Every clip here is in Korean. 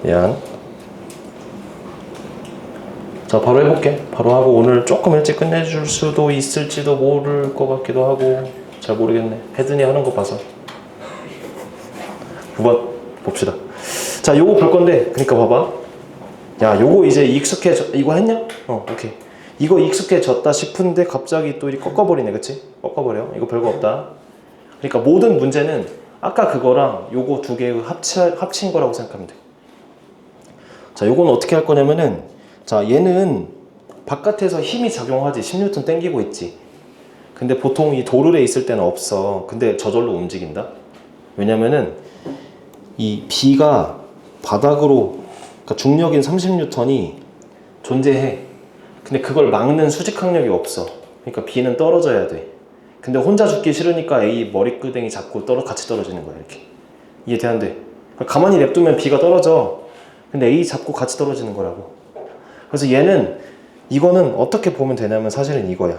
미안. 자, 바로 해볼게. 바로 하고 오늘 조금 일찍 끝내줄 수도 있을지도 모를 것 같기도 하고 잘 모르겠네. 혜든이 하는 거 봐서 9번 봅시다. 자, 요거 볼 건데, 그러니까 봐봐. 야, 요거 이제 익숙해져. 이거 했냐? 오케이. 이거 익숙해졌다 싶은데 갑자기 또 이렇게 꺾어버리네, 그치? 꺾어버려. 이거 별거 없다. 그러니까 모든 문제는 아까 그거랑 요거 두 개의 합친 거라고 생각하면 돼. 자, 요건 어떻게 할 거냐면은, 자, 얘는 바깥에서 힘이 작용하지. 10N 땡기고 있지. 근데 보통 이 도르래 있을 때는 없어. 근데 저절로 움직인다. 왜냐면은 이 B가 바닥으로, 그러니까 중력인 30N이 존재해. 근데 그걸 막는 수직항력이 없어. 그러니까 B는 떨어져야 돼. 근데 혼자 죽기 싫으니까 A 머리끄댕이 잡고 같이 떨어지는 거야, 이렇게. 이해돼, 안 돼? 가만히 냅두면 B가 떨어져. 근데 A 잡고 같이 떨어지는 거라고. 그래서 얘는, 이거는 어떻게 보면 되냐면 사실은 이거야.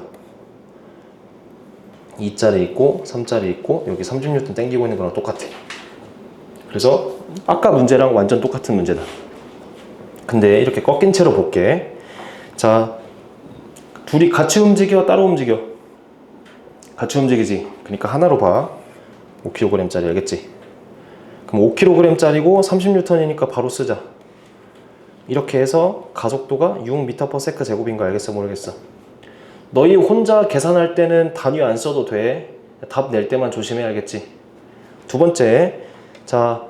2짜리 있고 3짜리 있고 여기 30N 땡기고 있는 거랑 똑같아. 그래서 아까 문제랑 완전 똑같은 문제다. 근데 이렇게 꺾인 채로 볼게. 자, 둘이 같이 움직여, 따로 움직여? 같이 움직이지. 그러니까 하나로 봐. 5kg짜리 알겠지? 그럼 5kg짜리고 30N이니까 바로 쓰자. 이렇게 해서 가속도가 6m/s 제곱인 거 알겠어, 모르겠어? 너희 혼자 계산할 때는 단위 안 써도 돼. 답 낼 때만 조심해, 알겠지? 두 번째, 자,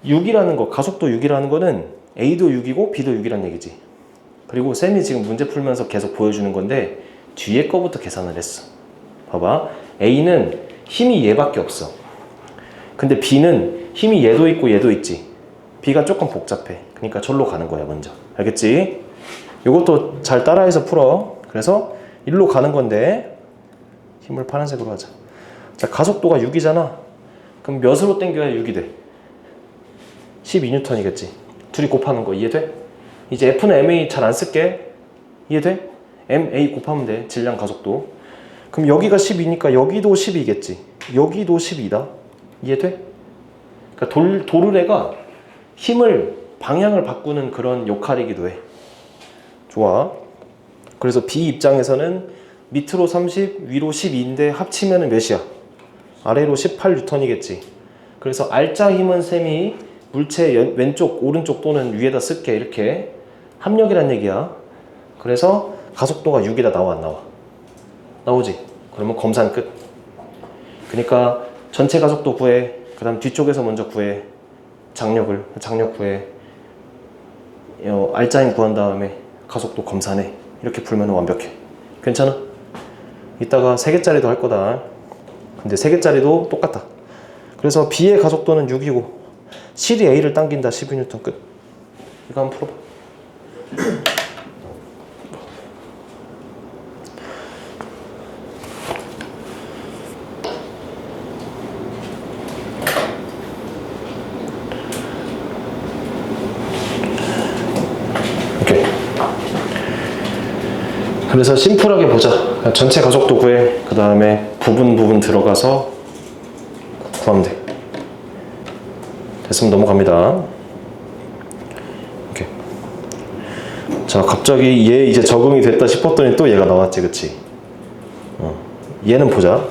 6이라는 거, 가속도 6이라는 거는 A도 6이고 B도 6이란 얘기지. 그리고 쌤이 지금 문제 풀면서 계속 보여주는 건데 뒤에 거부터 계산을 했어. 봐봐. A는 힘이 얘밖에 없어. 근데 B는 힘이 얘도 있고 얘도 있지. B가 조금 복잡해. 그러니까 절로 가는 거야, 먼저. 알겠지? 이것도 잘 따라해서 풀어. 그래서 일로 가는 건데 힘을 파란색으로 하자. 자, 가속도가 6이잖아. 그럼 몇으로 당겨야 6이 돼? 12N이겠지. 둘이 곱하는 거 이해돼? 이제 F는 MA 잘 안 쓸게. 이해돼? MA 곱하면 돼. 질량 가속도. 그럼 여기가 12니까 여기도 12겠지. 여기도 12다. 이해돼? 그러니까 도르래가 힘을, 방향을 바꾸는 그런 역할이기도 해. 좋아. 그래서 B 입장에서는 밑으로 30, 위로 12인데 합치면 몇이야? 아래로 18N이겠지. 그래서 R자 힘은 셈이 물체 왼쪽, 오른쪽 또는 위에다 쓸게. 이렇게 합력이란 얘기야. 그래서 가속도가 6이다. 나와, 안 나와? 나오지? 그러면 검산 끝. 그러니까 전체 가속도 구해. 그 다음 뒤쪽에서 먼저 구해. 장력 구해. R자임 구한 다음에 가속도 검산해. 이렇게 풀면 완벽해. 괜찮아? 이따가 3개짜리도 할 거다. 근데 3개짜리도 똑같다. 그래서 B의 가속도는 6이고 실이 A를 당긴다. 12N 끝. 이거 한번 풀어봐. 오케이. 그래서 심플하게 보자. 전체 가속도 구해. 그 다음에 부분 들어가서 구하면 돼. 됐으면 넘어갑니다. 오케이. 자, 갑자기 얘 이제 적응이 됐다 싶었더니 또 얘가 나왔지, 그치? 얘는 보자.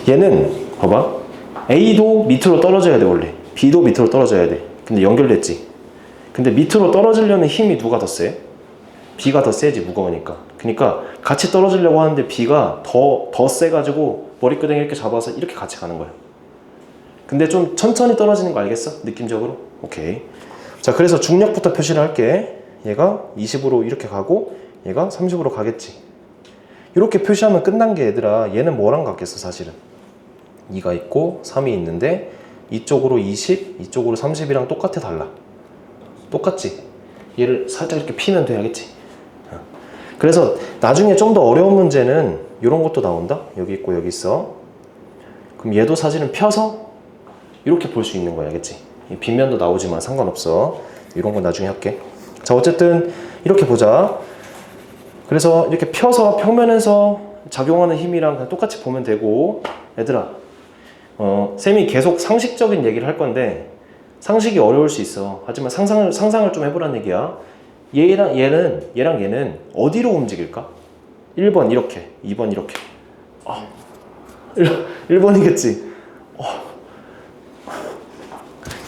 얘는 봐봐. A도 밑으로 떨어져야 돼, 원래. B도 밑으로 떨어져야 돼. 근데 연결됐지. 근데 밑으로 떨어지려면 힘이 누가 더 세? B가 더 세지, 무거우니까. 그러니까 같이 떨어지려고 하는데 B가 더 세가지고 머리끄댕이 이렇게 잡아서 이렇게 같이 가는 거야. 근데 좀 천천히 떨어지는 거 알겠어? 느낌적으로? 오케이. 자, 그래서 중력부터 표시를 할게. 얘가 20으로 이렇게 가고 얘가 30으로 가겠지. 이렇게 표시하면 끝난 게, 얘들아, 얘는 뭐랑 같겠어, 사실은? 2가 있고 3이 있는데 이쪽으로 20, 이쪽으로 30이랑 똑같아, 달라? 똑같지? 얘를 살짝 이렇게 피면 돼야겠지? 그래서 나중에 좀 더 어려운 문제는 이런 것도 나온다. 여기 있고 여기 있어. 그럼 얘도 사실은 펴서 이렇게 볼 수 있는 거야, 알겠지? 빗면도 나오지만 상관없어. 이런 건 나중에 할게. 자, 어쨌든 이렇게 보자. 그래서 이렇게 펴서 평면에서 작용하는 힘이랑 그냥 똑같이 보면 되고, 얘들아, 쌤이 계속 상식적인 얘기를 할 건데 상식이 어려울 수 있어. 하지만 상상을 좀 해보란 얘기야. 얘는 어디로 움직일까? 1번 이렇게, 2번 이렇게. 1번이겠지.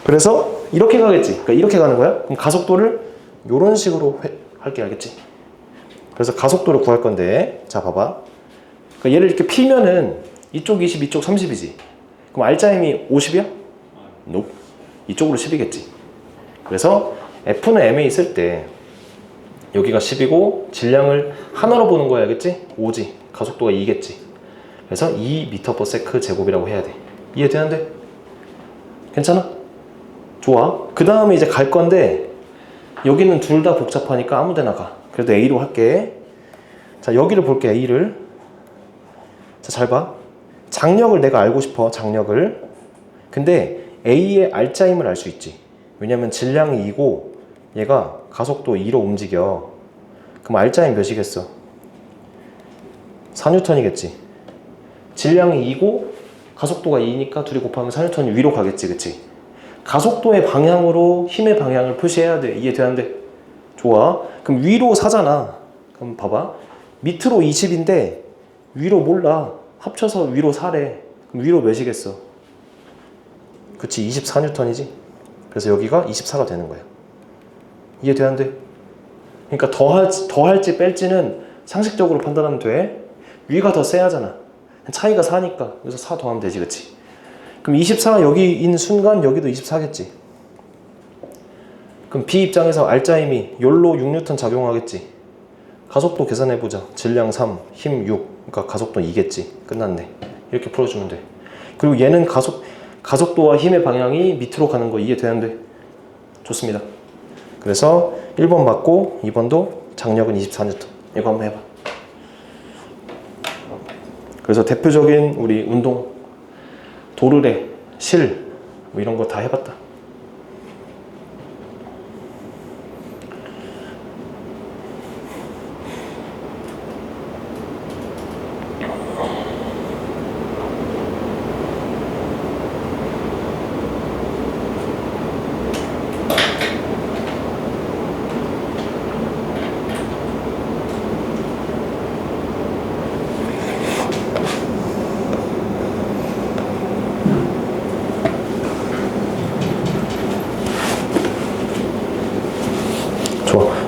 그래서 이렇게 가겠지. 그러니까 이렇게 가는 거야. 그럼 가속도를 이런 식으로 할게, 알겠지? 그래서 가속도를 구할 건데, 자 봐봐. 그러니까 얘를 이렇게 피면은 이쪽 20, 이쪽 30이지. 그럼 R자임이 50이야? nope. 이쪽으로 10이겠지. 그래서 F는 M에 있을 때 여기가 10이고 질량을 하나로 보는 거야, 알겠지? 5지. 가속도가 2겠지. 그래서 2m/s 제곱이라고 해야 돼. 이해되는데? 괜찮아? 좋아. 그 다음에 이제 갈 건데 여기는 둘 다 복잡하니까 아무 데나 가. 그래도 A로 할게. 자, 여기를 볼게, A를. 자, 잘 봐. 장력을 내가 알고 싶어, 장력을. 근데 A의 R자임을 알 수 있지. 왜냐면 질량이 2고 얘가 가속도 2로 움직여. 그럼 R자임 몇이겠어? 4N이겠지. 질량이 2고 가속도가 2니까 둘이 곱하면 4N 위로 가겠지, 그치? 가속도의 방향으로 힘의 방향을 표시해야 돼. 이해되는데? 좋아. 그럼 위로 4잖아. 그럼 봐봐. 밑으로 20인데 위로 몰라. 합쳐서 위로 4래. 그럼 위로 몇이겠어? 그치, 24N이지. 그래서 여기가 24가 되는 거야. 이해되는데? 그러니까 더할지 뺄지는 상식적으로 판단하면 돼. 위가 더 세야잖아. 차이가 4니까. 그래서 4 더하면 되지, 그치? 그럼 24가 여기 있는 순간 여기도 24겠지. 그럼 B 입장에서 R자임이 욜로 6N 작용하겠지. 가속도 계산해보자. 질량 3, 힘 6. 그러니까 가속도 2겠지. 끝났네. 이렇게 풀어주면 돼. 그리고 얘는 가속도와 힘의 방향이 밑으로 가는 거 이해되는데? 좋습니다. 그래서 1번 맞고 2번도 장력은 24N. 이거 한번 해봐. 그래서 대표적인 우리 운동, 도르래, 실, 뭐 이런 거 다 해봤다.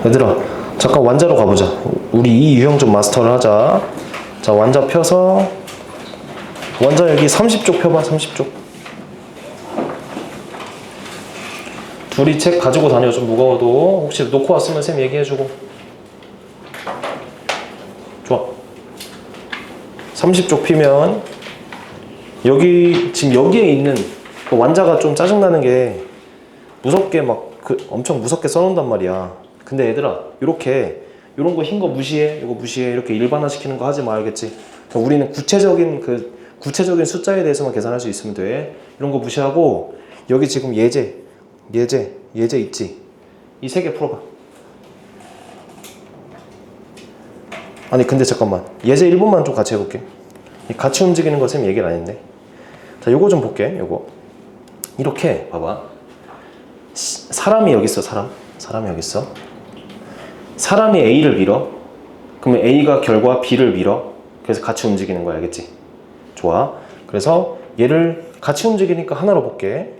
얘들아, 잠깐 완자로 가보자. 우리 이 유형 좀 마스터를 하자. 자, 완자 펴서 완자 여기 30쪽 펴봐. 30쪽. 둘이 책 가지고 다녀. 좀 무거워도 혹시 놓고 왔으면 쌤 얘기해주고. 좋아. 30쪽 피면 여기 지금 여기에 있는 완자가 좀 짜증나는 게 무섭게 막 엄청 무섭게 써놓는단 말이야. 근데 얘들아, 요런 거 흰 거 무시해, 이거 무시해, 이렇게 일반화 시키는 거 하지 마, 알겠지? 우리는 구체적인 숫자에 대해서만 계산할 수 있으면 돼. 이런 거 무시하고, 여기 지금 예제 있지? 이 세 개 풀어봐. 아니, 근데 잠깐만. 예제 1번만 좀 같이 해볼게. 같이 움직이는 거 쌤 얘기를 안 했네. 자, 요거 좀 볼게, 요거. 이렇게, 봐봐. 사람이 여기 있어, 사람이 여기 있어. 사람이 A를 밀어. 그러면 A가 결과 B를 밀어. 그래서 같이 움직이는 거야, 알겠지? 좋아. 그래서 얘를 같이 움직이니까 하나로 볼게.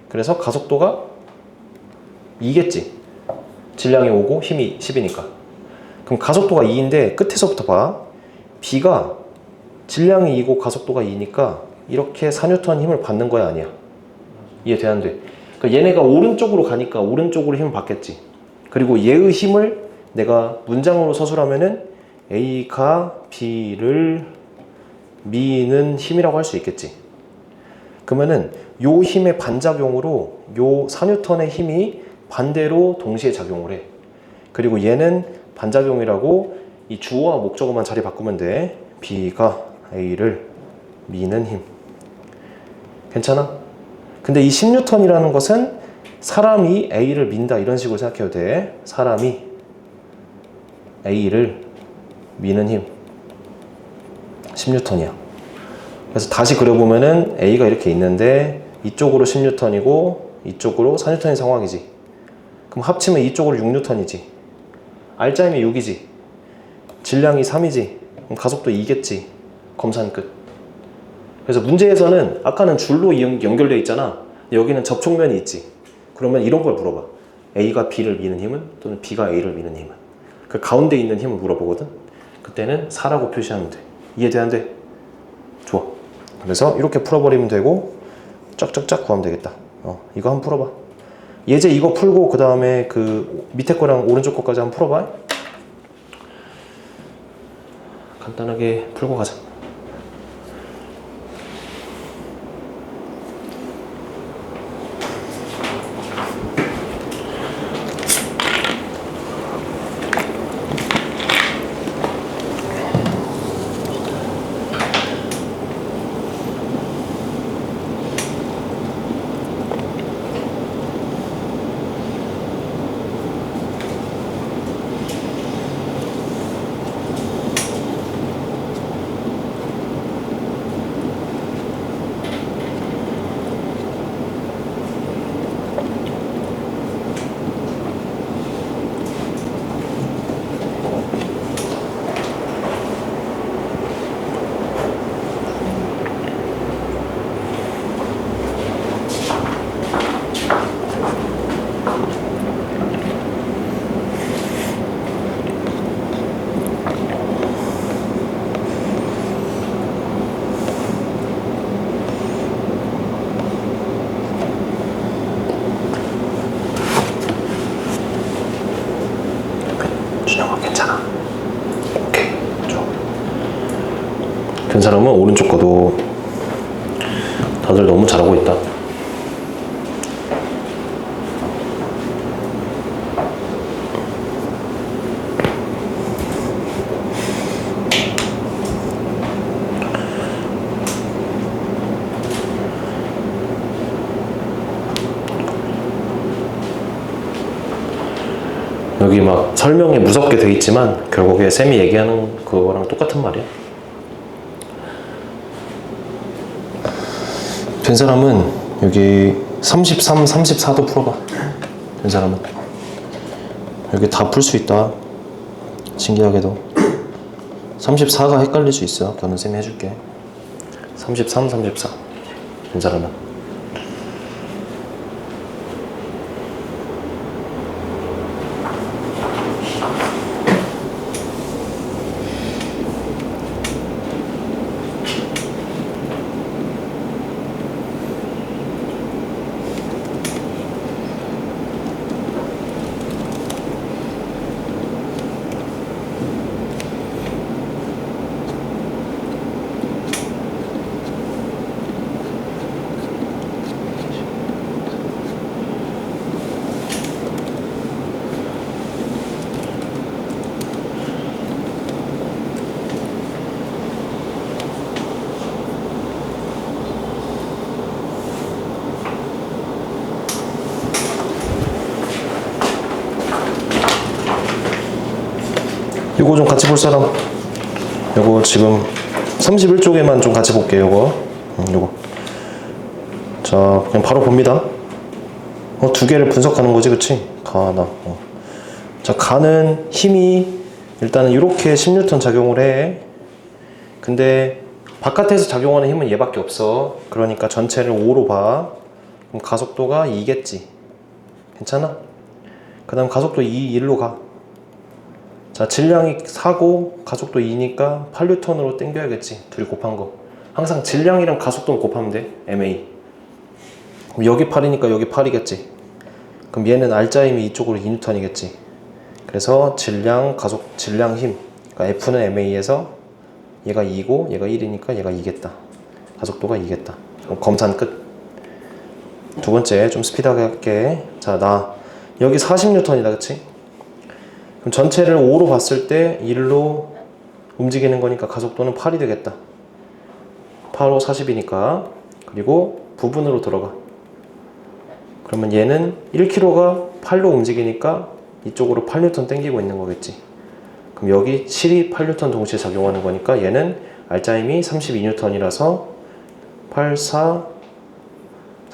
그래서 가속도가 2겠지. 질량이 5고 힘이 10이니까. 그럼 가속도가 2인데 끝에서부터 봐. B가 질량이 2고 가속도가 2니까 이렇게 4N 힘을 받는 거야, 아니야? 이해되는데? 그러니까 얘네가 오른쪽으로 가니까 오른쪽으로 힘을 받겠지. 그리고 얘의 힘을 내가 문장으로 서술하면은 A가 B를 미는 힘이라고 할 수 있겠지. 그러면은 요 힘의 반작용으로 요 4N의 힘이 반대로 동시에 작용을 해. 그리고 얘는 반작용이라고 이 주어와 목적어만 자리 바꾸면 돼. B가 A를 미는 힘. 괜찮아? 근데 이 10N이라는 것은 사람이 A를 민다 이런 식으로 생각해도 돼. 사람이 A를 미는 힘 10N이야. 그래서 다시 그려보면은 A가 이렇게 있는데 이쪽으로 10N이고 이쪽으로 4N인 상황이지. 그럼 합치면 이쪽으로 6N이지. R자임이 6이지. 질량이 3이지. 그럼 가속도 2겠지. 검산 끝. 그래서 문제에서는 아까는 줄로 연결되어 있잖아. 여기는 접촉면이 있지. 그러면 이런 걸 물어봐. A가 B를 미는 힘은 또는 B가 A를 미는 힘은. 그 가운데 있는 힘을 물어보거든. 그때는 4라고 표시하면 돼. 이해돼 안 돼? 좋아. 그래서 이렇게 풀어버리면 되고 쫙쫙쫙 구하면 되겠다. 이거 한번 풀어봐. 예제 이거 풀고 그 다음에 그 밑에 거랑 오른쪽 거까지 한번 풀어봐. 간단하게 풀고 가자. 준영아 괜찮아. 오케이 좋아. 된 사람은 오른쪽 거도 다들 너무 잘하고 있다. 여기 막 설명이 무섭게 돼 있지만 결국에 쌤이 얘기하는 그거랑 똑같은 말이야. 된 사람은 여기 33, 34도 풀어봐. 된 사람은 여기 다 풀 수 있다. 신기하게도 34가 헷갈릴 수 있어. 그거는 쌤이 해줄게. 33, 34 된 사람은 요거 좀 같이 볼 사람? 요거 지금 31쪽에만 좀 같이 볼게요. 요거 자 그냥 바로 봅니다. 두 개를 분석하는 거지, 그치? 가나. 자, 가는 힘이 일단은 이렇게 10N 작용을 해. 근데 바깥에서 작용하는 힘은 얘밖에 없어. 그러니까 전체를 5로 봐. 그럼 가속도가 2겠지. 괜찮아? 그 다음 가속도 2, 1로 가. 자, 질량이 4고 가속도 2니까 8N으로 땡겨야겠지. 둘이 곱한 거. 항상 질량이랑 가속도를 곱하면 돼. MA. 그럼 여기 8이니까 여기 8이겠지. 그럼 얘는 R자임이 이쪽으로 2N이겠지. 그래서 질량, 가속, 질량 힘. 그러니까 F는 MA에서 얘가 2고 얘가 1이니까 얘가 2겠다. 가속도가 2겠다. 그럼 검산 끝. 두 번째 좀 스피드하게 할게. 자, 나 여기 40N이다, 그치? 그럼 전체를 5로 봤을 때 1로 움직이는 거니까 가속도는 8이 되겠다. 8, 5, 40이니까. 그리고 부분으로 들어가. 그러면 얘는 1kg가 8로 움직이니까 이쪽으로 8N 땡기고 있는 거겠지. 그럼 여기 7이 8N 동시에 작용하는 거니까 얘는 R자임이 32N이라서 8, 4,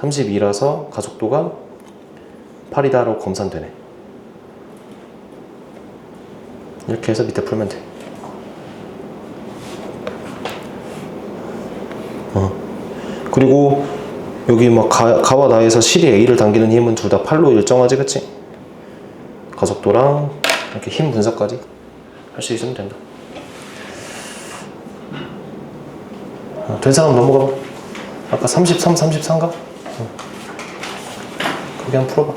32라서 가속도가 8이다라고 검산되네. 이렇게 해서 밑에 풀면 돼. 그리고 여기 막 가와 나에서 실이 A를 당기는 힘은 둘 다 8로 일정하지, 그치? 가속도랑 이렇게 힘 분석까지 할 수 있으면 된다. 된 사람 넘어가 봐. 아까 33, 34인가? 그게 한번 풀어봐.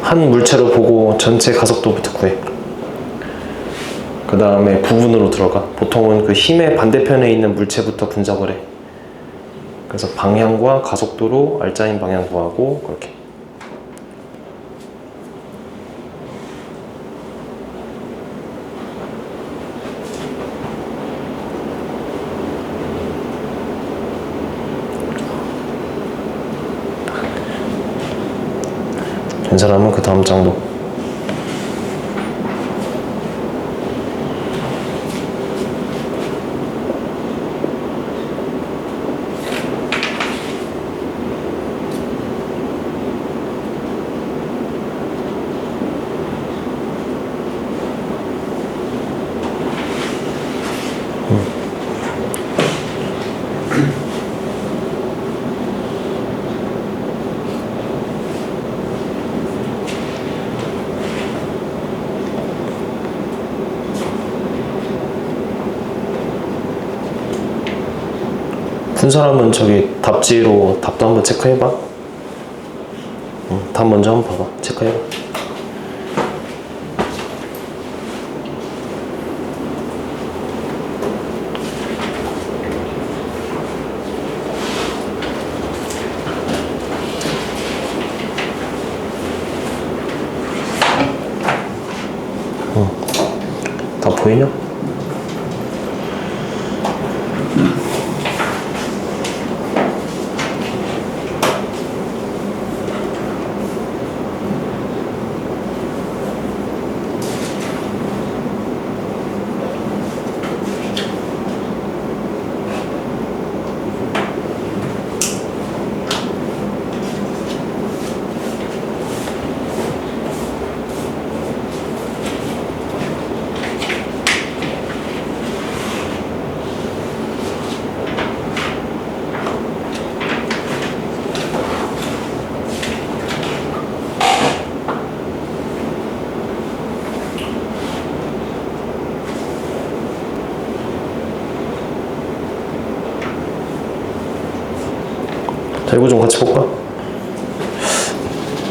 한 물체로 보고 전체 가속도부터 구해. 그 다음에 부분으로 들어가. 보통은 그 힘의 반대편에 있는 물체부터 분석을 해. 그래서 방향과 가속도로 알짜인 방향 구하고 그렇게. 된 사람은 그 다음 장도. 푼 사람은 저기 답지로 답도 한번 체크해봐. 답 먼저 한번 봐봐. 체크해봐. 답 보이냐? 자, 이거 좀 같이 볼까?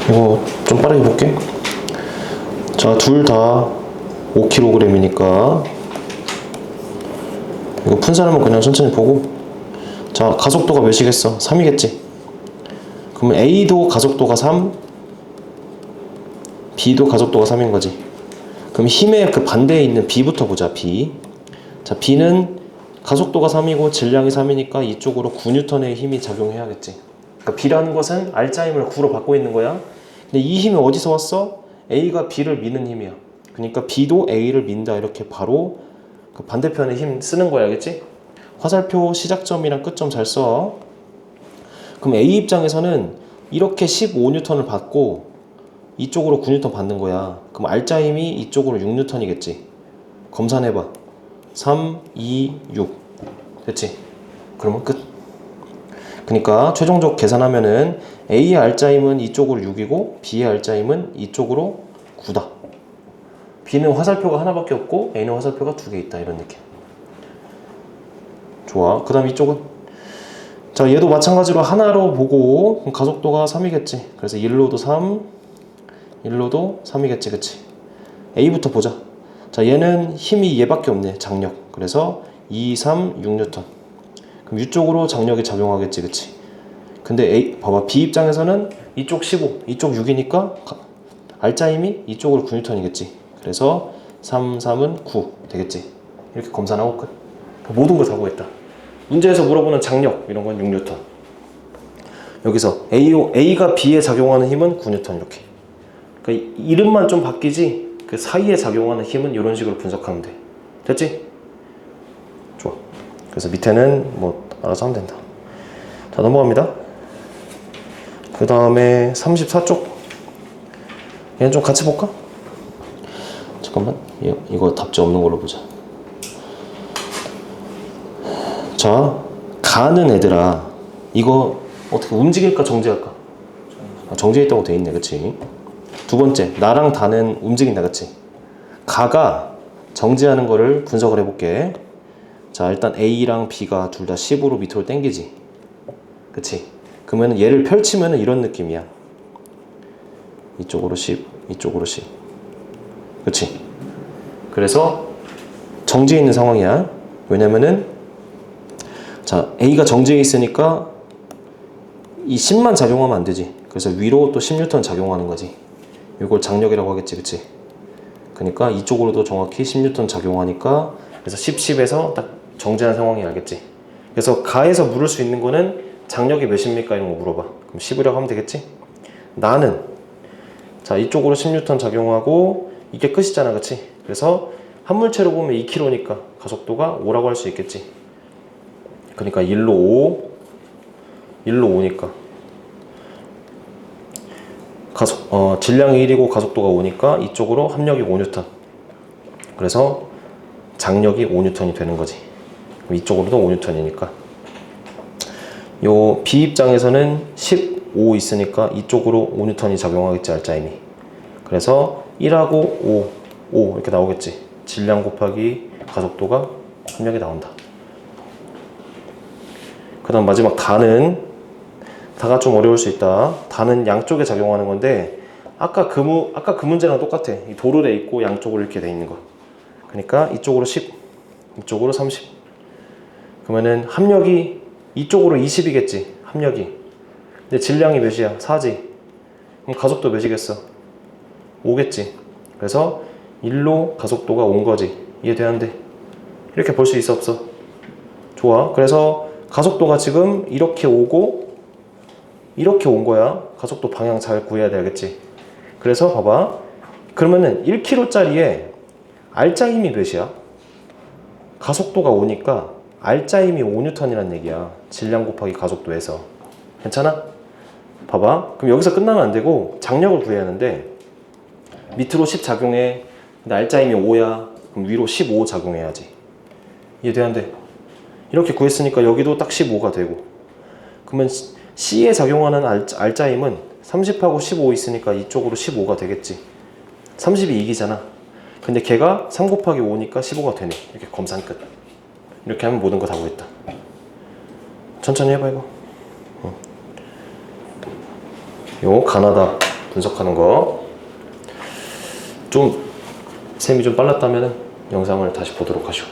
이거 좀 빠르게 볼게. 자, 둘 다 5kg이니까 이거 푼 사람은 그냥 천천히 보고. 자, 가속도가 몇이겠어? 3이겠지? 그러면 A도 가속도가 3, B도 가속도가 3인 거지. 그럼 힘의 그 반대에 있는 B부터 보자. B. 자, B는 가속도가 3이고 질량이 3이니까 이쪽으로 9N의 힘이 작용해야겠지. 그러니까 B라는 것은 알짜 힘을 9로 받고 있는 거야. 근데 이 힘이 어디서 왔어? A가 B를 미는 힘이야. 그러니까 B도 A를 민다. 이렇게 바로 그 반대편에 힘 쓰는 거야. 알겠지? 화살표 시작점이랑 끝점 잘 써. 그럼 A 입장에서는 이렇게 15N을 받고 이쪽으로 9N 받는 거야. 그럼 알짜 힘이 이쪽으로 6N이겠지. 검산해봐. 3, 2, 6 됐지? 그러면 끝. 그러니까 최종적 계산하면은 A의 알짜임은 이쪽으로 6이고 B의 알짜임은 이쪽으로 9다. B는 화살표가 하나밖에 없고 A는 화살표가 2개 있다. 이런 느낌. 좋아. 그 다음 이쪽은 자 얘도 마찬가지로 하나로 보고 그럼 가속도가 3이겠지. 그래서 1로도 3 1로도 3이겠지. 그치? A부터 보자. 자 얘는 힘이 얘밖에 없네. 장력. 그래서 2, 3, 6N. 그럼 이쪽으로 장력이 작용하겠지. 그치? 근데 A, 봐봐. B 입장에서는 이쪽 15, 이쪽 6이니까 알짜힘이 이쪽으로 9N이겠지. 그래서 3, 3은 9 되겠지. 이렇게 검사하고 끝. 모든 걸 다 구했다. 문제에서 물어보는 장력 이런 건 6N. 여기서 A가 B에 작용하는 힘은 9N 이렇게. 그러니까 이름만 좀 바뀌지 그 사이에 작용하는 힘은 이런 식으로 분석하면 돼. 됐지? 좋아. 그래서 밑에는 뭐 알아서 하면 된다. 자 넘어갑니다. 그 다음에 34쪽 얘는 좀 같이 볼까? 잠깐만 이거 답지 없는 걸로 보자. 자 가는 애들아 이거 어떻게 움직일까 정지할까? 정지해 있다고 돼 있네. 그치? 두 번째 나랑 다는 움직인다. 그치? 가가 정지하는 거를 분석을 해볼게. 자 일단 A랑 B가 둘 다 10으로 밑으로 당기지. 그치? 그러면 얘를 펼치면 이런 느낌이야. 이쪽으로 10 이쪽으로 10 그치? 그래서 정지해 있는 상황이야. 왜냐면은 자 A가 정지해 있으니까 이 10만 작용하면 안 되지. 그래서 위로 또 10N 작용하는 거지. 이걸 장력이라고 하겠지. 그치? 그러니까 이쪽으로도 정확히 10N 작용하니까 그래서 10, 10에서 딱 정지한 상황이 알겠지. 그래서 가에서 물을 수 있는 거는 장력이 몇입니까? 이런 거 물어봐. 그럼 10이라고 하면 되겠지? 나는 자 이쪽으로 10N 작용하고 이게 끝이잖아. 그치? 그래서 한 물체로 보면 2kg니까 가속도가 5라고 할 수 있겠지. 그러니까 1로 5 1로 5니까 질량이 1이고 가속도가 5니까 이쪽으로 합력이 5N. 그래서 장력이 5N이 되는 거지. 이쪽으로도 5N이니까 요 B 입장에서는 15 있으니까 이쪽으로 5N이 작용하겠지. 알짜힘이. 그래서 1하고 5 이렇게 나오겠지. 질량 곱하기 가속도가 합력이 나온다. 그 다음 마지막 다가 좀 어려울 수 있다. 다는 양쪽에 작용하는 건데 아까 그 문제랑 똑같아. 이 도르래 있고 양쪽으로 이렇게 돼 있는 거. 그러니까 이쪽으로 10 이쪽으로 30 그러면은 합력이 이쪽으로 20이겠지. 합력이. 근데 질량이 몇이야? 4지. 그럼 가속도 몇이겠어? 5겠지. 그래서 1로 가속도가 5인 거지. 이해되는데 이렇게 볼 수 있어 없어? 좋아. 그래서 가속도가 지금 이렇게 오고 이렇게 온 거야. 가속도 방향 잘 구해야 되겠지. 그래서 봐봐. 그러면은 1kg짜리에 알짜힘이 몇이야? 가속도가 5니까 알짜힘이 5N이란 얘기야. 질량 곱하기 가속도에서. 괜찮아? 봐봐. 그럼 여기서 끝나면 안 되고 장력을 구해야 하는데 밑으로 10 작용해. 근데 알짜힘이 5야. 그럼 위로 15 작용해야지. 이해되는데 이렇게 구했으니까 여기도 딱 15가 되고 그러면 C에 작용하는 알짜힘은 30하고 15 있으니까 이쪽으로 15가 되겠지. 30이 이기잖아. 근데 걔가 3 곱하기 5니까 15가 되네. 이렇게 검산 끝. 이렇게 하면 모든 거 다 구했다. 천천히 해봐 이거. 요 가나다 분석하는 거 좀 셈이 좀 빨랐다면 영상을 다시 보도록 하시오.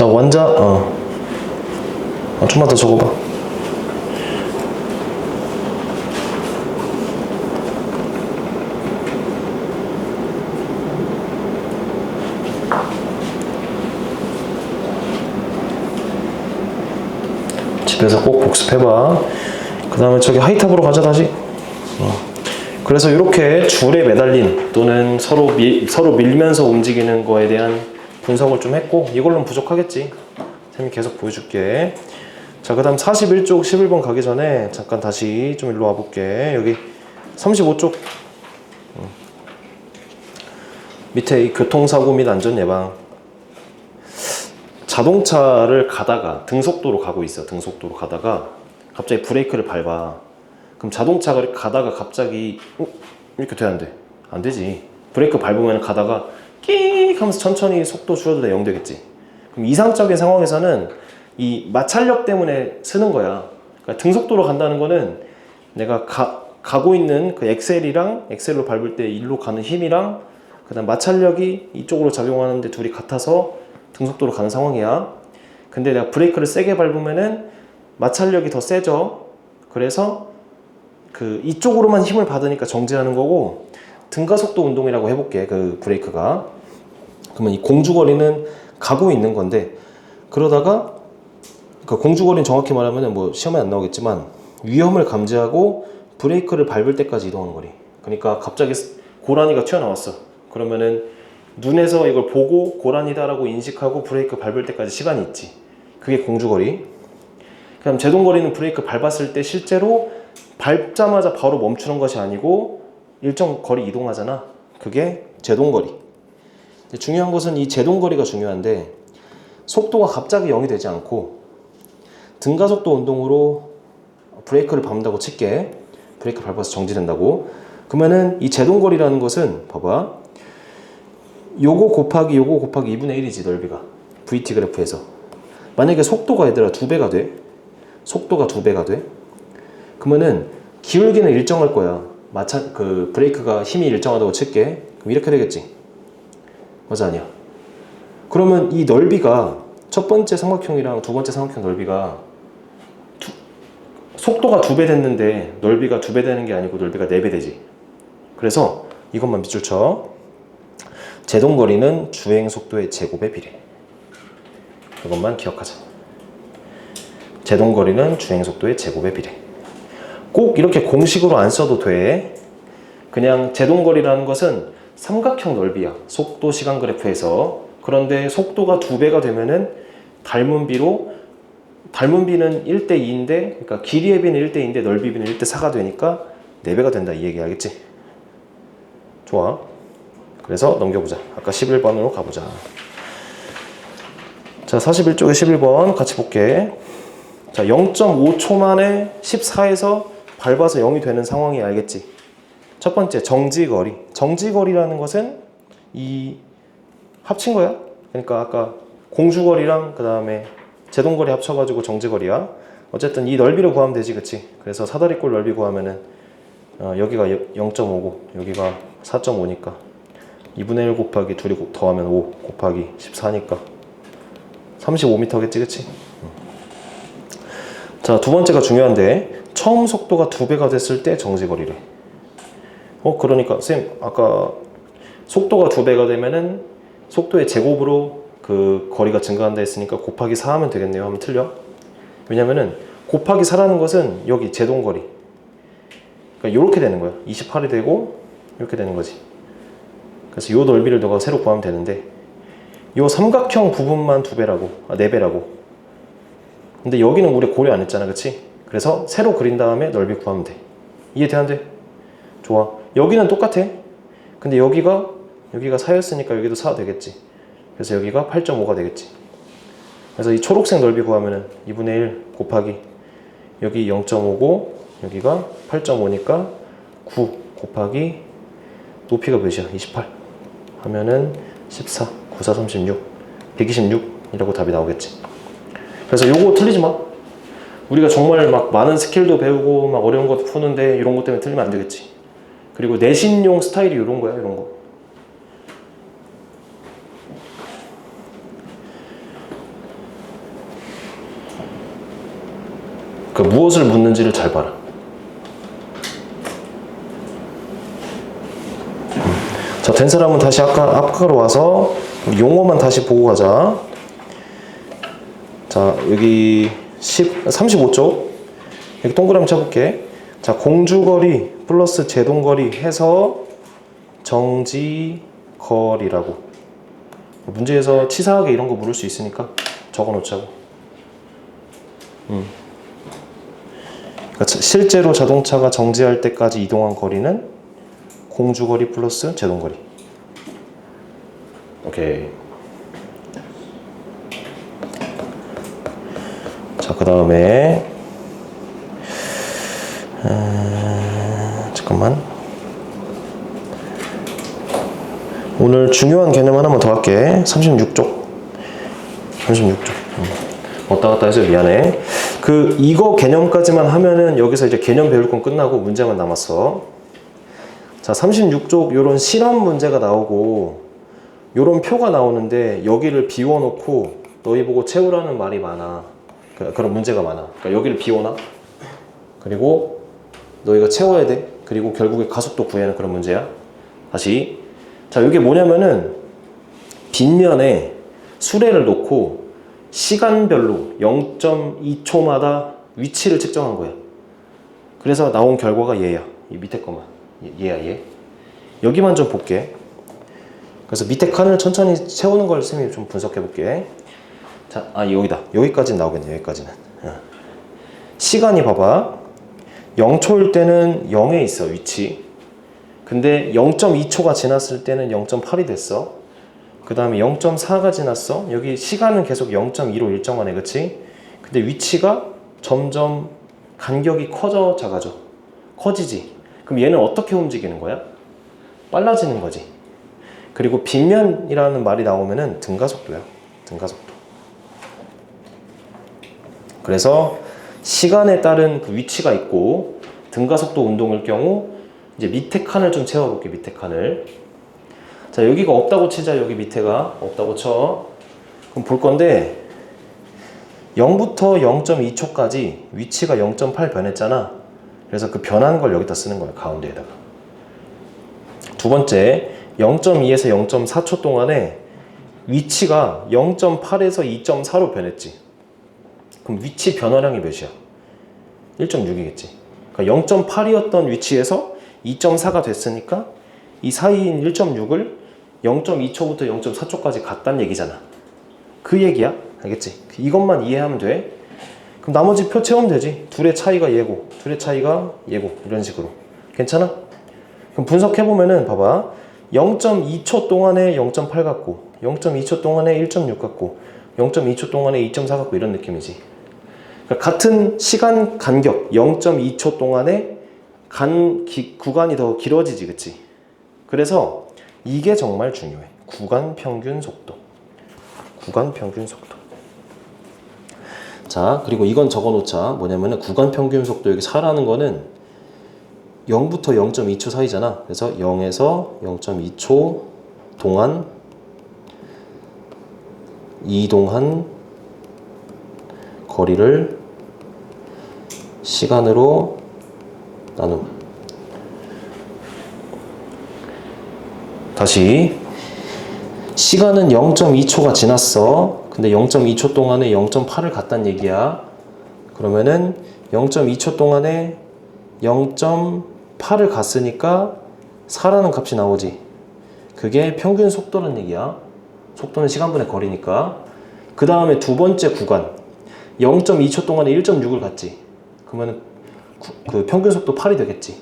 자, 원자, 좀만 더 적어봐. 집에서 꼭 복습해봐. 그 다음에 저기 하이탑으로 가자, 다시. 그래서 이렇게 줄에 매달린 또는 서로 밀면서 움직이는 거에 대한 분석을 좀 했고, 이걸로는 부족하겠지. 쌤이 계속 보여줄게. 자, 그 다음 41쪽 11번 가기 전에 잠깐 다시 좀 일로 와볼게. 여기 35쪽 밑에 이 교통사고 및 안전예방. 자동차를 가다가 등속도로 가고 있어. 등속도로 가다가 갑자기 브레이크를 밟아. 그럼 자동차가 가다가 갑자기 이렇게 돼야 안 돼? 안 되지. 브레이크 밟으면 가다가 끼익 하면서 천천히 속도 줄여도 0 되겠지. 그럼 이상적인 상황에서는 이 마찰력 때문에 쓰는 거야. 그러니까 등속도로 간다는 거는 내가 가고 있는 그 엑셀로 밟을 때 일로 가는 힘이랑 그 다음 마찰력이 이쪽으로 작용하는데 둘이 같아서 등속도로 가는 상황이야. 근데 내가 브레이크를 세게 밟으면은 마찰력이 더 세져. 그래서 그 이쪽으로만 힘을 받으니까 정지하는 거고, 등가속도 운동이라고 해볼게. 그 브레이크가. 그러면 이 공주거리는 가고 있는 건데, 그러다가 그 공주거리는 정확히 말하면 뭐 시험에 안 나오겠지만 위험을 감지하고 브레이크를 밟을 때까지 이동하는 거리. 그러니까 갑자기 고라니가 튀어나왔어. 그러면은 눈에서 이걸 보고 고라니다라고 인식하고 브레이크 밟을 때까지 시간이 있지. 그게 공주거리. 그다음 제동거리는 브레이크 밟았을 때 실제로 밟자마자 바로 멈추는 것이 아니고 일정 거리 이동하잖아. 그게 제동거리. 중요한 것은 이 제동거리가 중요한데, 속도가 갑자기 0이 되지 않고 등가속도 운동으로 브레이크를 밟는다고 칠게. 브레이크 밟아서 정지된다고. 그러면은 이 제동거리라는 것은 봐봐. 요거 곱하기 2분의 1이지, 넓이가. VT 그래프에서. 만약에 속도가 얘들아 2배가 돼. 속도가 2배가 돼. 그러면은 기울기는 일정할 거야. 그 브레이크가 힘이 일정하다고 칠게. 그럼 이렇게 되겠지. 맞아, 아니야? 그러면 이 넓이가 첫 번째 삼각형이랑 두 번째 삼각형 넓이가 속도가 2배 됐는데 넓이가 2배 되는 게 아니고 넓이가 4배 되지. 그래서 이것만 밑줄 쳐. 제동거리는 주행속도의 제곱에 비례. 이것만 기억하자. 제동거리는 주행속도의 제곱에 비례. 꼭 이렇게 공식으로 안 써도 돼. 그냥 제동거리라는 것은 삼각형 넓이야. 속도 시간 그래프에서. 그런데 속도가 2배가 되면은 닮은 비는 1대2인데, 그러니까 길이의 비는 1대2인데 넓이 비는 1대4가 되니까 4배가 된다, 이 얘기 알겠지? 좋아. 그래서 넘겨보자. 아까 11번으로 가보자. 자, 41쪽에 11번 같이 볼게. 자, 0.5초 만에 14에서 밟아서 0이 되는 상황이 알겠지? 첫 번째, 정지거리. 정지거리라는 것은 이 합친 거야. 그러니까 아까 공주거리랑 그 다음에 제동거리 합쳐가지고 정지거리야. 어쨌든 이 넓이를 구하면 되지, 그치? 그래서 사다리꼴 넓이 구하면은 여기가 0.5고 여기가 4.5니까 2분의 1 곱하기 둘이 더하면 5 곱하기 14니까 35m겠지, 그치? 자, 두 번째가 중요한데, 처음 속도가 2배가 됐을 때 정지거리래. 그러니까 쌤 아까 속도가 2배가 되면은 속도의 제곱으로 그 거리가 증가한다 했으니까 곱하기 4 하면 되겠네요. 하면 틀려. 왜냐면은 곱하기 4라는 것은 여기 제동거리. 그러니까 이렇게 되는 거야. 28이 되고 이렇게 되는 거지. 그래서 이 넓이를 너가 새로 구하면 되는데, 이 삼각형 부분만 2배라고, 4배라고. 근데 여기는 우리 고려 안 했잖아, 그치? 그래서 새로 그린 다음에 넓이 구하면 돼. 이해돼, 안 돼? 좋아. 여기는 똑같아. 근데 여기가 4였으니까 여기도 4 되겠지. 그래서 여기가 8.5가 되겠지. 그래서 이 초록색 넓이 구하면은 2분의 1 곱하기 여기 0.5고 여기가 8.5니까 9 곱하기 높이가 몇이야? 28 하면은 14, 9, 4, 36, 126이라고 답이 나오겠지. 그래서 요거 틀리지 마. 우리가 정말 막 많은 스킬도 배우고 막 어려운 것도 푸는데 이런 것 때문에 틀리면 안 되겠지. 그리고 내신용 스타일이 이런 거야, 이런 거. 그 무엇을 묻는지를 잘 봐라. 자, 된 사람은 다시 앞으로 와서 용어만 다시 보고 가자. 자, 여기 35쪽 여기 동그라미 쳐볼게. 자, 공주거리 플러스 제동거리 해서 정지거리라고. 문제에서 치사하게 이런 거 물을 수 있으니까 적어놓자고. 그러니까 실제로 자동차가 정지할 때까지 이동한 거리는 공주거리 플러스 제동거리. 오케이. 자, 그 다음에 잠깐만. 오늘 중요한 개념 하나만 더 할게. 36쪽. 왔다 갔다 해서 미안해. 이거 개념까지만 하면은 여기서 이제 개념 배울 건 끝나고 문제만 남았어. 자, 36쪽 요런 실험 문제가 나오고 요런 표가 나오는데 여기를 비워놓고 너희 보고 채우라는 말이 많아. 그런 문제가 많아. 그러니까 여기를 비워놔. 그리고 너희가 채워야 돼. 그리고 결국에 가속도 구하는 그런 문제야. 다시. 자, 이게 뭐냐면은 빗면에 수레를 놓고 시간별로 0.2초마다 위치를 측정한 거야. 그래서 나온 결과가 얘야. 이 밑에 거만. 얘야, 얘. 여기만 좀 볼게. 그래서 밑에 칸을 천천히 채우는 걸 쌤이 좀 분석해 볼게. 자, 여기다. 여기까지는 나오겠네. 여기까지는. 시간이 봐봐. 0초일 때는 0에 있어, 위치. 근데 0.2초가 지났을 때는 0.8이 됐어. 그 다음에 0.4가 지났어. 여기 시간은 계속 0.2로 일정하네, 그치? 근데 위치가 점점 간격이 커져, 작아져. 커지지. 그럼 얘는 어떻게 움직이는 거야? 빨라지는 거지. 그리고 빗면이라는 말이 나오면은 등가속도야. 등가속도. 그래서 시간에 따른 그 위치가 있고 등가속도 운동일 경우 이제 밑에 칸을 좀 채워볼게. 밑에 칸을. 자, 여기가 없다고 치자. 여기 밑에가 없다고 쳐. 그럼 볼 건데 0부터 0.2초까지 위치가 0.8 변했잖아. 그래서 그 변한 걸 여기다 쓰는 거야. 가운데에다가. 두 번째 0.2에서 0.4초 동안에 위치가 0.8에서 2.4로 변했지. 그럼 위치 변화량이 몇이야? 1.6이겠지. 그러니까 0.8이었던 위치에서 2.4가 됐으니까 이 사이인 1.6을 0.2초부터 0.4초까지 갔다는 얘기잖아. 그 얘기야. 알겠지? 이것만 이해하면 돼. 그럼 나머지 표 채우면 되지. 둘의 차이가 얘고, 둘의 차이가 얘고, 이런 식으로. 괜찮아? 그럼 분석해보면은 봐봐. 0.2초 동안에 0.8 같고, 0.2초 동안에 1.6 같고, 0.2초 동안에 2.4 같고, 이런 느낌이지. 그러니까 같은 시간 간격 0.2초 동안에 구간이 더 길어지지, 그치? 그래서 이게 정말 중요해. 구간 평균 속도. 구간 평균 속도. 자, 그리고 이건 적어놓자. 뭐냐면은 구간 평균 속도 여기 4라는 거는 0부터 0.2초 사이잖아. 그래서 0에서 0.2초 동안 이동한 거리를 시간으로 나눔. 다시. 시간은 0.2초가 지났어. 근데 0.2초 동안에 0.8을 갔단 얘기야. 그러면은 0.2초 동안에 0.8을 갔으니까 4라는 값이 나오지. 그게 평균 속도라는 얘기야. 속도는 시간분의 거리니까. 그 다음에 두 번째 구간 0.2초 동안에 1.6을 갔지. 그러면 그 평균 속도 8이 되겠지.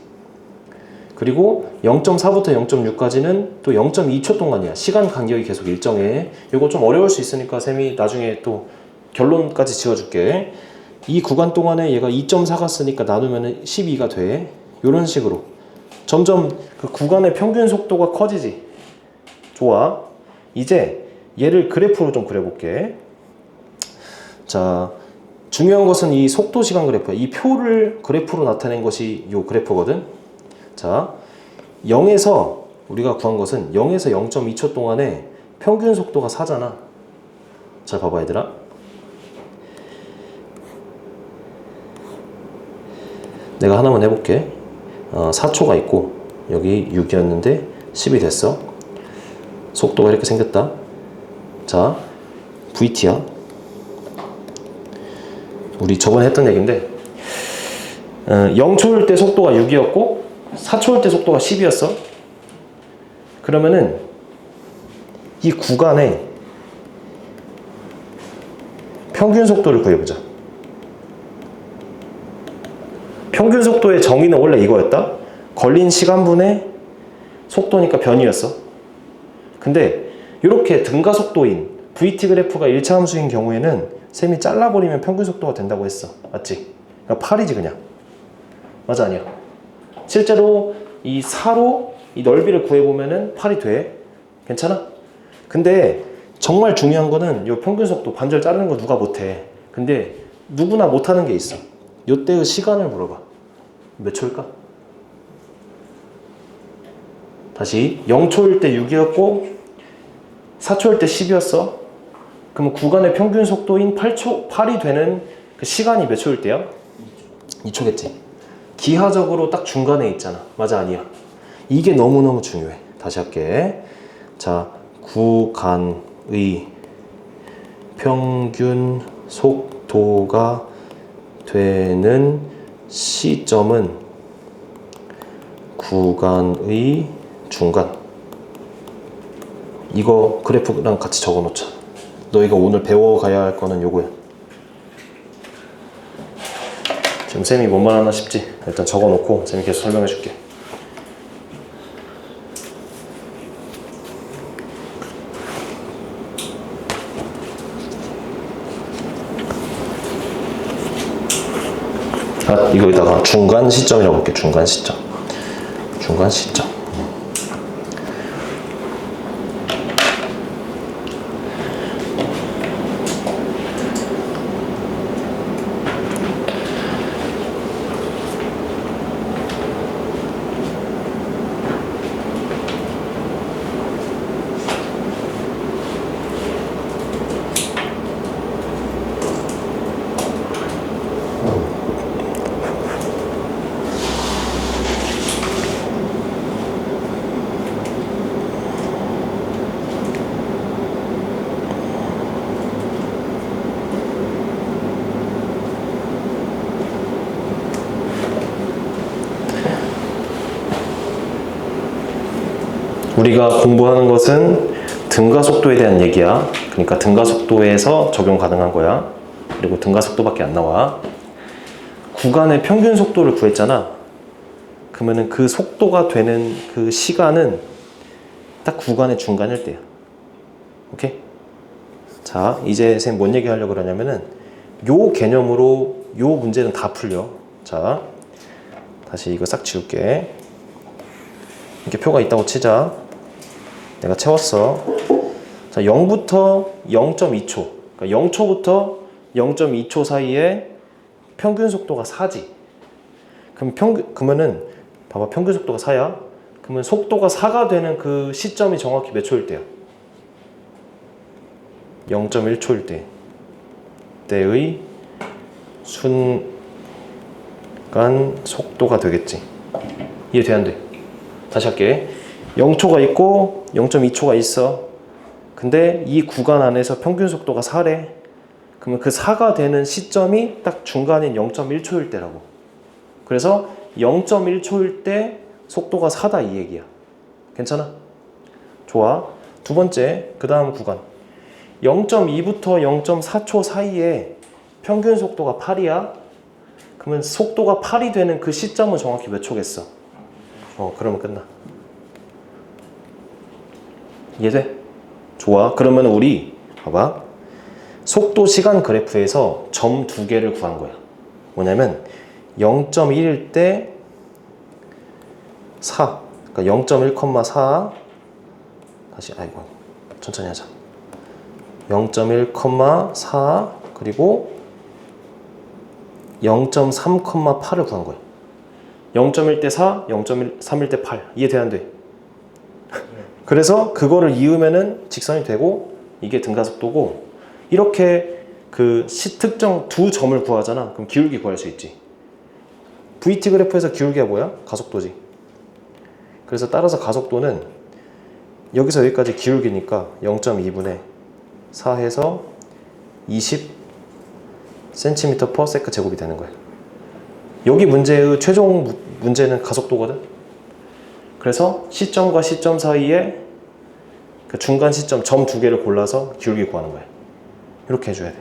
그리고 0.4부터 0.6까지는 또 0.2초 동안이야. 시간 간격이 계속 일정해. 이거 좀 어려울 수 있으니까 쌤이 나중에 또 결론까지 지어줄게. 이 구간 동안에 얘가 2.4 갔으니까 나누면 12가 돼. 이런 식으로 점점 그 구간의 평균 속도가 커지지. 좋아. 이제 얘를 그래프로 좀 그려볼게. 자, 중요한 것은 이 속도 시간 그래프야. 이 표를 그래프로 나타낸 것이 이 그래프거든. 자, 0에서 우리가 구한 것은 0에서 0.2초 동안에 평균 속도가 4잖아. 잘 봐봐 얘들아. 내가 하나만 해볼게. 4초가 있고 여기 6이었는데 10이 됐어. 속도가 이렇게 생겼다. 자, VT야. 우리 저번에 했던 얘기인데 0초일 때 속도가 6이었고 4초일 때 속도가 10이었어. 그러면은 이 구간에 평균 속도를 구해보자. 평균 속도의 정의는 원래 이거였다. 걸린 시간분의 속도니까 변이였어. 근데 이렇게 등가속도인 VT 그래프가 1차 함수인 경우에는 셈이 잘라버리면 평균 속도가 된다고 했어. 맞지? 그러니까 8이지 그냥. 맞아 아니야? 실제로 이 4로 이 넓이를 구해보면은 8이 돼. 괜찮아? 근데 정말 중요한 거는 이 평균 속도 반절 자르는 거 누가 못해. 근데 누구나 못하는 게 있어. 이때의 시간을 물어봐. 몇 초일까? 다시 0초일 때 6이었고 4초일 때 10이었어. 그러면 구간의 평균 속도인 8이 되는 그 시간이 몇 초일 때야? 2초겠지. 기하적으로 딱 중간에 있잖아. 맞아 아니야? 이게 너무너무 중요해. 다시 할게. 자, 구간의 평균 속도가 되는 시점은 구간의 중간. 이거 그래프랑 같이 적어 놓자. 너희가 오늘 배워가야 할 거는 요거야. 지금 쌤이 뭔 말 하나 싶지? 일단 적어 놓고 쌤이 계속 설명해 줄게. 이거에다가 중간 시점이라고 볼게. 중간 시점. 중간 시점. 우리가 공부하는 것은 등가속도에 대한 얘기야. 그러니까 등가속도에서 적용 가능한 거야. 그리고 등가속도밖에 안 나와. 구간의 평균 속도를 구했잖아. 그러면은 그 속도가 되는 그 시간은 딱 구간의 중간일 때야. 오케이? 자, 이제 쌤 뭔 얘기 하려고 그러냐면은 요 개념으로 요 문제는 다 풀려. 자, 다시 이거 싹 지울게. 이렇게 표가 있다고 치자. 내가 채웠어. 자, 0부터 0.2초. 그러니까 0초부터 0.2초 사이에 평균 속도가 4지. 그러면은 봐봐, 평균 속도가 4야. 그러면 속도가 4가 되는 그 시점이 정확히 몇 초일 때야? 0.1초일 때의 순간 속도가 되겠지. 이해돼 안 돼? 다시 할게. 0초가 있고 0.2초가 있어. 근데 이 구간 안에서 평균 속도가 4래. 그러면 그 4가 되는 시점이 딱 중간인 0.1초일 때라고. 그래서 0.1초일 때 속도가 4다 이 얘기야. 괜찮아? 좋아. 두 번째, 그 다음 구간 0.2부터 0.4초 사이에 평균 속도가 8이야. 그러면 속도가 8이 되는 그 시점은 정확히 몇 초겠어? 그러면 끝나. 이해돼? 좋아. 그러면 우리 봐봐. 속도 시간 그래프에서 점 두 개를 구한 거야. 뭐냐면 0.1일 때 4. 그러니까 0.1,4 다시 천천히 하자. 0.1,4 그리고 0.3,8을 구한 거야. 0.1 때 4, 0.3일 때 8. 이해돼 안 돼? 그래서 그거를 이으면은 직선이 되고 이게 등가속도고 이렇게 그 특정 두 점을 구하잖아. 그럼 기울기 구할 수 있지. VT 그래프에서 기울기가 뭐야? 가속도지. 그래서 따라서 가속도는 여기서 여기까지 기울기니까 0.2분의 4 해서 20 cm/s 제곱이 되는 거야. 여기 문제의 최종 문제는 가속도거든. 그래서 시점과 시점 사이에 그 중간 시점 점 두 개를 골라서 기울기 구하는 거야. 이렇게 해줘야 돼.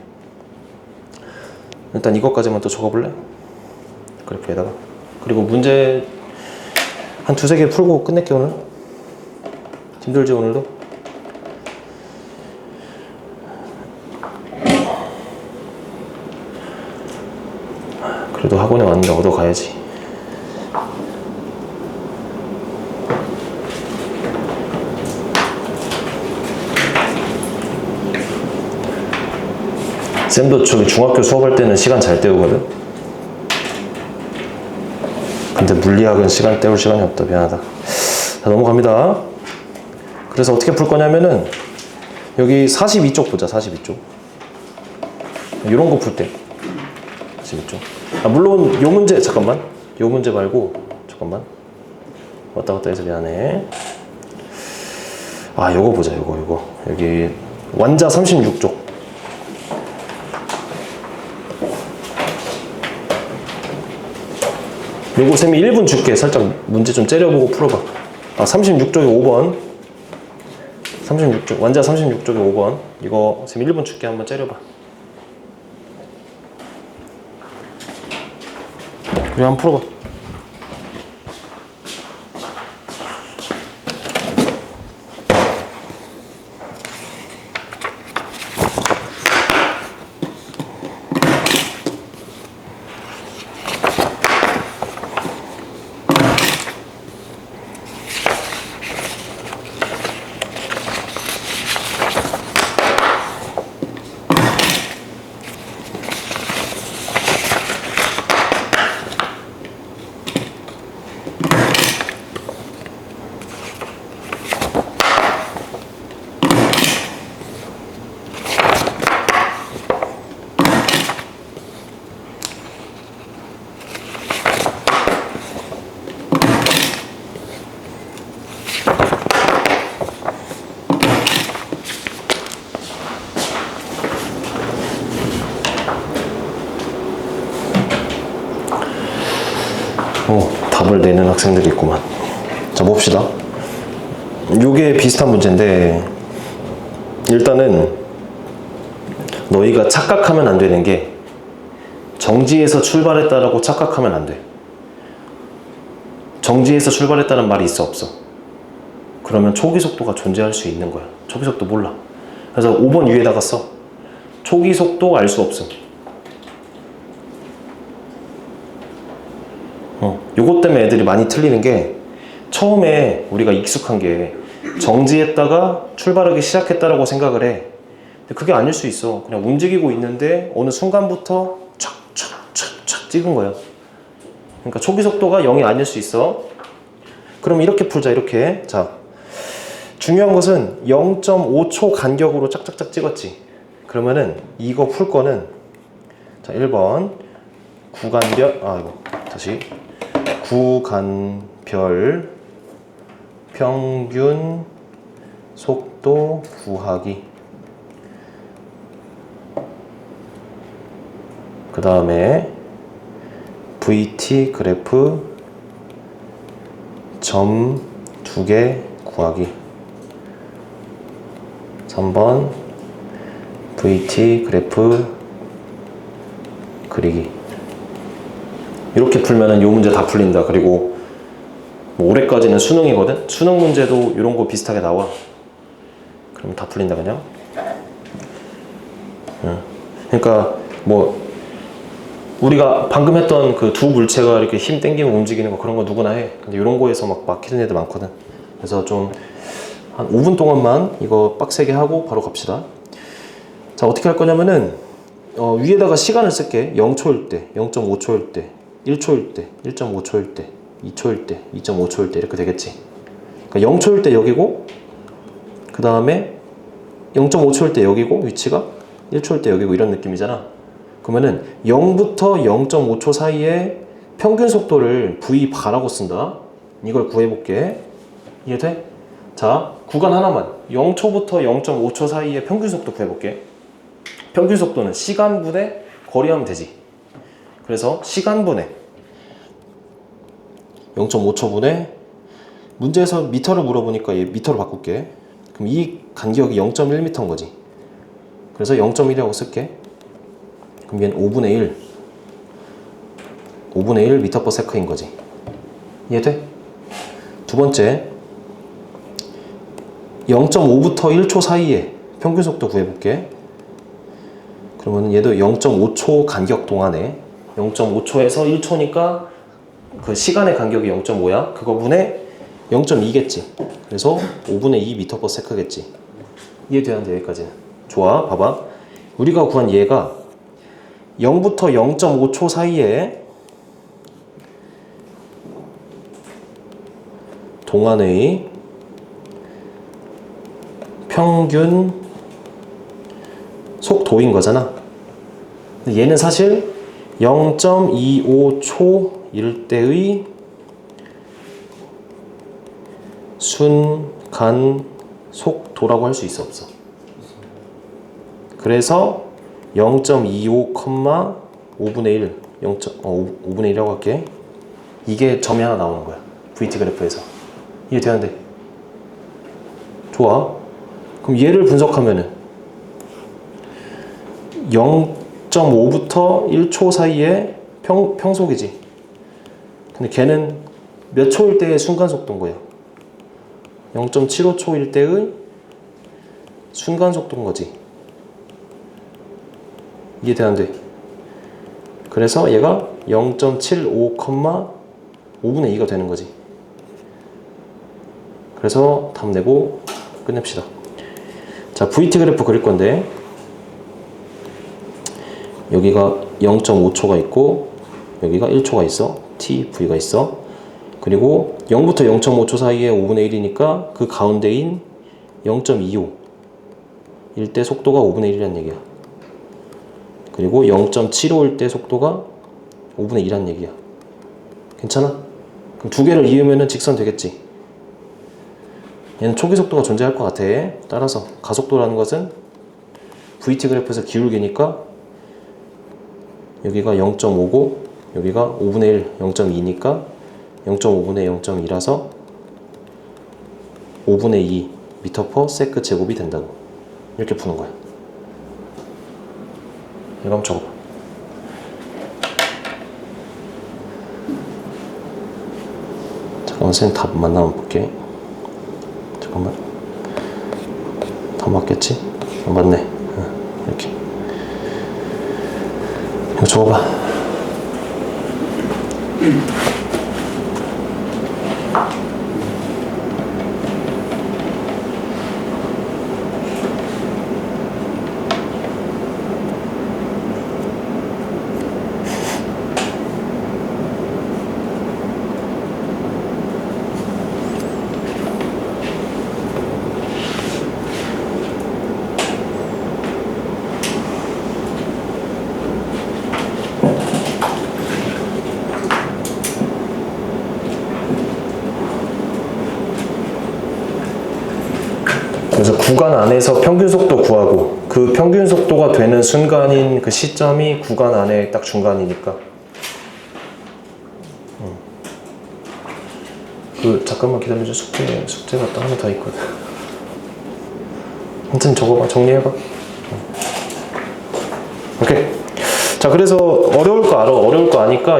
일단 이것까지만 또 적어볼래? 그래프에다가. 그리고 문제 한 두세 개 풀고 끝낼게 오늘. 힘들지 오늘도? 그래도 학원에 왔는데 얻어가야지. 쌤도 저기 중학교 수업할 때는 시간 잘 때우거든. 근데 물리학은 시간 때울 시간이 없다. 미안하다. 자, 넘어갑니다. 그래서 어떻게 풀 거냐면은 여기 42쪽 보자. 42쪽 이런 거 풀 때 42쪽. 물론 요 문제 잠깐만, 요 문제 말고 잠깐만 왔다 갔다 해서 미안해. 요거 보자. 요거 여기 완자 36쪽. 요거 쌤이 1분 줄게. 살짝 문제 좀 째려보고 풀어봐. 36쪽에 5번 36쪽 완자 36쪽에 5번 이거 쌤 1분 줄게. 한번 째려봐. 그래 한번 풀어봐. 답을 내는 학생들이 있구만. 자, 봅시다. 요게 비슷한 문제인데 일단은 너희가 착각하면 안 되는 게 정지에서 출발했다라고 착각하면 안 돼. 정지에서 출발했다는 말이 있어 없어? 그러면 초기 속도가 존재할 수 있는 거야. 초기 속도 몰라. 그래서 5번 위에다가 써. 초기 속도 알 수 없음. 요것 때문에 애들이 많이 틀리는 게 처음에 우리가 익숙한 게 정지했다가 출발하기 시작했다라고 생각을 해. 근데 그게 아닐 수 있어. 그냥 움직이고 있는데 어느 순간부터 촥촥촥촥 찍은 거야. 그러니까 초기 속도가 0이 아닐 수 있어. 그럼 이렇게 풀자. 이렇게. 자, 중요한 것은 0.5초 간격으로 짝짝짝 찍었지. 그러면은 이거 풀 거는 자 1번 구간별 다시 구간별 평균 속도 구하기. 그 다음에 VT 그래프 점 2개 구하기. 3번 VT 그래프 그리기. 이렇게 풀면은 요 문제 다 풀린다. 그리고 뭐 올해까지는 수능이거든? 수능 문제도 이런 거 비슷하게 나와. 그럼 다 풀린다 그냥. 그러니까 뭐 우리가 방금 했던 그 두 물체가 이렇게 힘 땡기면 움직이는 거 그런 거 누구나 해. 근데 이런 거에서 막 막히는 애들 많거든. 그래서 좀 한 5분 동안만 이거 빡세게 하고 바로 갑시다. 자, 어떻게 할 거냐면은 위에다가 시간을 쓸게. 0초일 때, 0.5초일 때, 1초일 때, 1.5초일 때, 2초일 때, 2.5초일 때 이렇게 되겠지. 그러니까 0초일 때 여기고, 그 다음에 0.5초일 때 여기고 위치가 1초일 때 여기고 이런 느낌이잖아. 그러면은 0부터 0.5초 사이에 평균 속도를 v_바라고 쓴다. 이걸 구해볼게. 이해돼? 자, 구간 하나만 0초부터 0.5초 사이의 평균 속도 구해볼게. 평균 속도는 시간분의 거리하면 되지. 그래서 시간분의 0.5초분의 문제에서 미터를 물어보니까 얘 미터로 바꿀게. 그럼 이 간격이 0.1m인 거지. 그래서 0.1이라고 쓸게. 그럼 얘는 5분의 1 미터 퍼 세컨인 거지. 이해돼? 두 번째 0.5부터 1초 사이에 평균 속도 구해볼게. 그러면 얘도 0.5초 간격 동안에 0.5초에서 1초니까 그 시간의 간격이 0.5야. 그거 분의 0.2겠지. 그래서 5분의 2 미터 퍼 세컨겠지. 이해되는데 여기까지는. 좋아, 봐봐. 우리가 구한 얘가 0부터 0.5초 사이에 동안의 평균 속도인 거잖아. 근데 얘는 사실 0.25초일 때의 순간 속도라고 할 수 있어, 없어? 그래서 0.25, 5분의 1, 5분의 1이라고 할게. 이게 점이 하나 나오는 거야. VT 그래프에서. 이해되는데? 좋아. 그럼 얘를 분석하면은 0.5부터 1초 사이에 평속이지. 근데 걔는 몇 초일 때의 순간 속도인 거야? 0.75초일 때의 순간 속도인 거지. 이해되는데? 그래서 얘가 0.75, 5분의 2가 되는 거지. 그래서 답 내고 끝냅시다. 자, VT 그래프 그릴 건데 여기가 0.5초가 있고 여기가 1초가 있어. T, V가 있어. 그리고 0부터 0.5초 사이에 5분의 1이니까 그 가운데인 0.25 일 때 속도가 5분의 1이라는 얘기야. 그리고 0.75일 때 속도가 5분의 2라는 얘기야. 괜찮아? 그럼 두 개를 이으면 직선 되겠지. 얘는 초기 속도가 존재할 것 같아. 따라서 가속도라는 것은 VT 그래프에서 기울기니까 여기가 0.5고 여기가 5분의 1, 0.2니까 0.5분의 0.2라서 5분의 2 미터 퍼 세컨 제곱이 된다고. 이렇게 푸는 거야. 이거 한번 적어봐. 잠깐만, 선생님 답 만나면 볼게. 잠깐만. 다 맞겠지? 맞네. 이렇게. 이거 적어봐. 그래서 구간 안에서 평균 속도 구하고 그 평균 속도가 되는 순간인 그 시점이 구간 안에 딱 중간이니까. 잠깐만 기다려줘. 숙제가 또 하나 더 있거든. 아무튼 적어봐. 정리해봐. 오케이. 자, 그래서 어려울 거 알아. 어려울 거 아니까